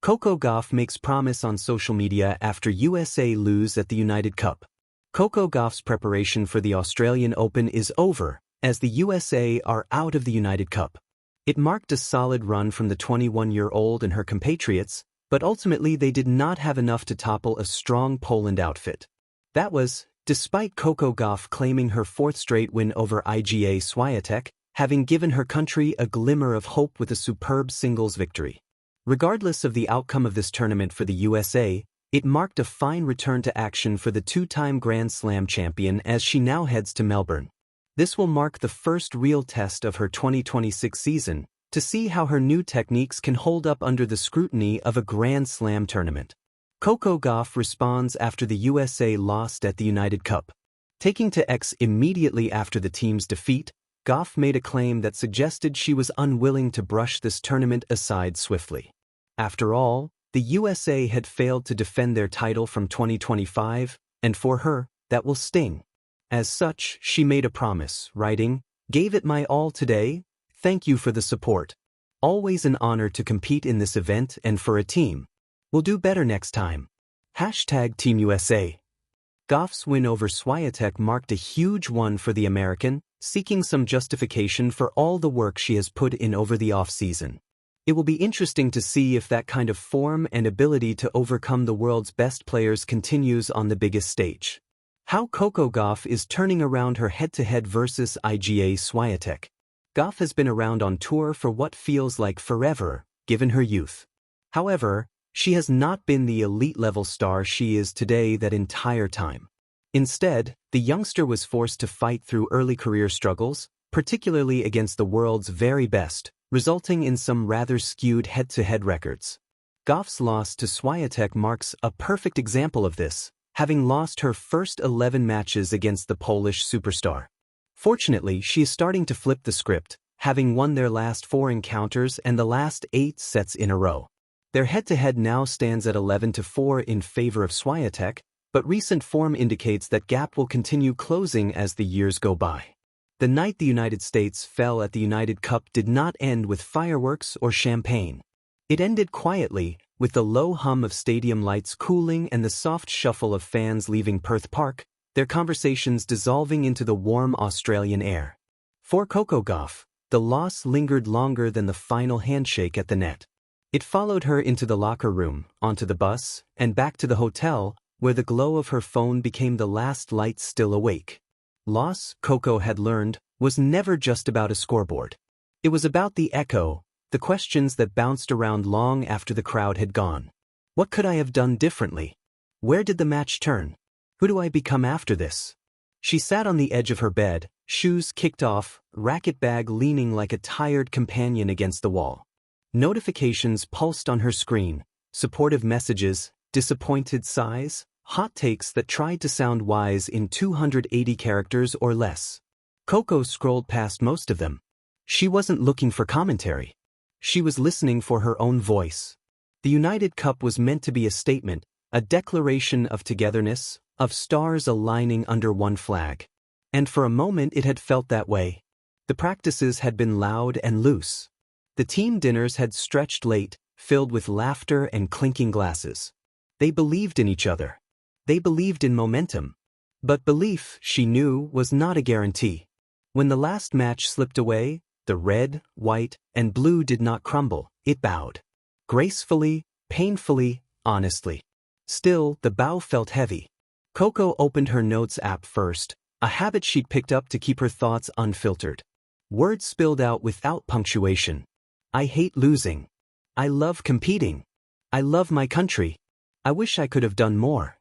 Coco Gauff makes promise on social media after USA lose at the United Cup. Coco Gauff's preparation for the Australian Open is over, as the USA are out of the United Cup. It marked a solid run from the 21-year-old and her compatriots, but ultimately they did not have enough to topple a strong Poland outfit. That was, despite Coco Gauff claiming her fourth straight win over Iga Swiatek, having given her country a glimmer of hope with a superb singles victory. Regardless of the outcome of this tournament for the USA, it marked a fine return to action for the two-time Grand Slam champion as she now heads to Melbourne. This will mark the first real test of her 2026 season, to see how her new techniques can hold up under the scrutiny of a Grand Slam tournament. Coco Gauff responds after the USA lost at the United Cup. Taking to X immediately after the team's defeat, Gauff made a claim that suggested she was unwilling to brush this tournament aside swiftly. After all, the USA had failed to defend their title from 2025, and for her, that will sting. As such, she made a promise, writing, "Gave it my all today, thank you for the support. Always an honor to compete in this event and for a team. We'll do better next time. #Team USA." Gauff's win over Swiatek marked a huge one for the American, seeking some justification for all the work she has put in over the off-season. It will be interesting to see if that kind of form and ability to overcome the world's best players continues on the biggest stage. How Coco Gauff is turning around her head-to-head versus Iga Swiatek. Gauff has been around on tour for what feels like forever, given her youth. However, she has not been the elite-level star she is today that entire time. Instead, the youngster was forced to fight through early career struggles, particularly against the world's very best, resulting in some rather skewed head-to-head records. Gauff's loss to Swiatek marks a perfect example of this, having lost her first 11 matches against the Polish superstar. Fortunately, she is starting to flip the script, having won their last 4 encounters and the last 8 sets in a row. Their head-to-head now stands at 11-4 in favor of Swiatek, but recent form indicates that gap will continue closing as the years go by. The night the United States fell at the United Cup did not end with fireworks or champagne. It ended quietly, with the low hum of stadium lights cooling and the soft shuffle of fans leaving Perth Park, their conversations dissolving into the warm Australian air. For Coco Gauff, the loss lingered longer than the final handshake at the net. It followed her into the locker room, onto the bus, and back to the hotel, where the glow of her phone became the last light still awake. Loss, Coco had learned, was never just about a scoreboard. It was about the echo, the questions that bounced around long after the crowd had gone. What could I have done differently? Where did the match turn? Who do I become after this? She sat on the edge of her bed, shoes kicked off, racket bag leaning like a tired companion against the wall. Notifications pulsed on her screen, supportive messages, disappointed sighs, hot takes that tried to sound wise in 280 characters or less. Coco scrolled past most of them. She wasn't looking for commentary. She was listening for her own voice. The United Cup was meant to be a statement, a declaration of togetherness, of stars aligning under one flag. And for a moment it had felt that way. The practices had been loud and loose. The team dinners had stretched late, filled with laughter and clinking glasses. They believed in each other. They believed in momentum. But belief, she knew, was not a guarantee. When the last match slipped away, the red, white, and blue did not crumble, it bowed. Gracefully, painfully, honestly. Still, the bow felt heavy. Coco opened her notes app first, a habit she'd picked up to keep her thoughts unfiltered. Words spilled out without punctuation. I hate losing. I love competing. I love my country. I wish I could have done more.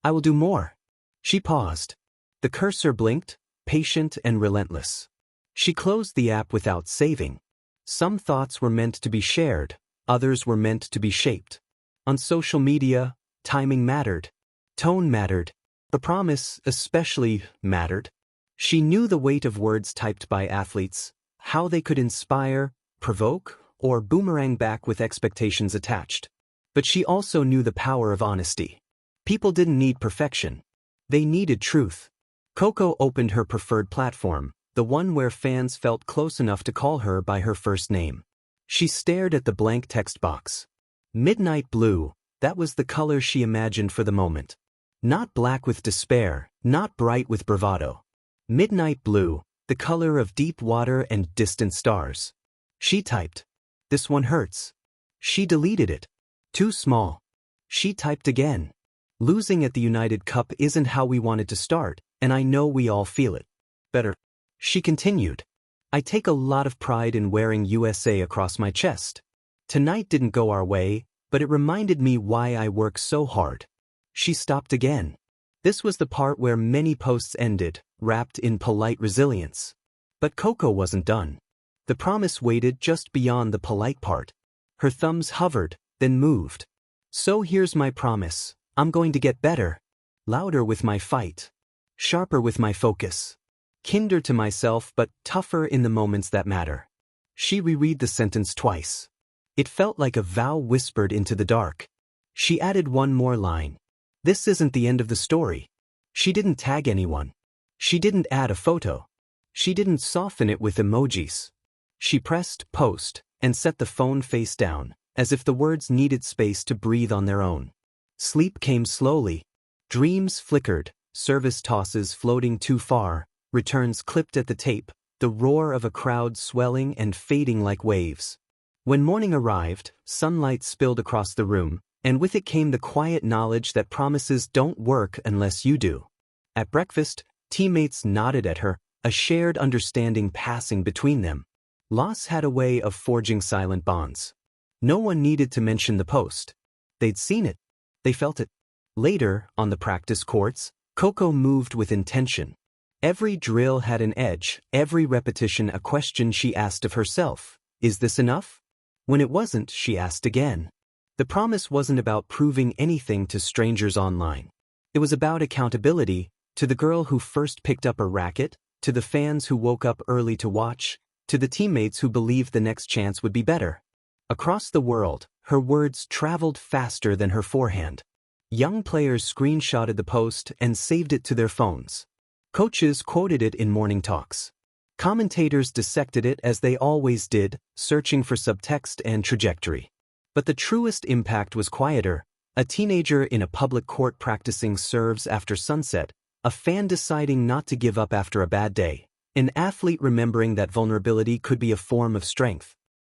I will do more. She paused. The cursor blinked, patient and relentless. She closed the app without saving. Some thoughts were meant to be shared, others were meant to be shaped. On social media, timing mattered. Tone mattered. The promise especially mattered. She knew the weight of words typed by athletes, how they could inspire, provoke, or boomerang back with expectations attached. But she also knew the power of honesty. People didn't need perfection. They needed truth. Coco opened her preferred platform, the one where fans felt close enough to call her by her first name. She stared at the blank text box. Midnight blue, that was the color she imagined for the moment. Not black with despair, not bright with bravado. Midnight blue, the color of deep water and distant stars. She typed, "This one hurts." She deleted it. Too small. She typed again. Losing at the United Cup isn't how we wanted to start, and I know we all feel it. Better. She continued. I take a lot of pride in wearing USA across my chest. Tonight didn't go our way, but it reminded me why I work so hard. She stopped again. This was the part where many posts ended, wrapped in polite resilience. But Coco wasn't done. The promise waited just beyond the polite part. Her thumbs hovered, then moved. So here's my promise. I'm going to get better. Louder with my fight. Sharper with my focus. Kinder to myself but tougher in the moments that matter. She reread the sentence twice. It felt like a vow whispered into the dark. She added one more line. This isn't the end of the story. She didn't tag anyone. She didn't add a photo. She didn't soften it with emojis. She pressed post and set the phone face down, as if the words needed space to breathe on their own. Sleep came slowly. Dreams flickered, service tosses floating too far, returns clipped at the tape, the roar of a crowd swelling and fading like waves. When morning arrived, sunlight spilled across the room, and with it came the quiet knowledge that promises don't work unless you do. At breakfast, teammates nodded at her, a shared understanding passing between them. Loss had a way of forging silent bonds. No one needed to mention the post. They'd seen it. They felt it. Later, on the practice courts, Coco moved with intention. Every drill had an edge, every repetition a question she asked of herself. Is this enough? When it wasn't, she asked again. The promise wasn't about proving anything to strangers online. It was about accountability, to the girl who first picked up a racket, to the fans who woke up early to watch, to the teammates who believed the next chance would be better. Across the world, her words traveled faster than her forehand. Young players screenshotted the post and saved it to their phones. Coaches quoted it in morning talks. Commentators dissected it as they always did, searching for subtext and trajectory. But the truest impact was quieter. A teenager in a public court practicing serves after sunset, a fan deciding not to give up after a bad day, an athlete remembering that vulnerability could be a form of strength.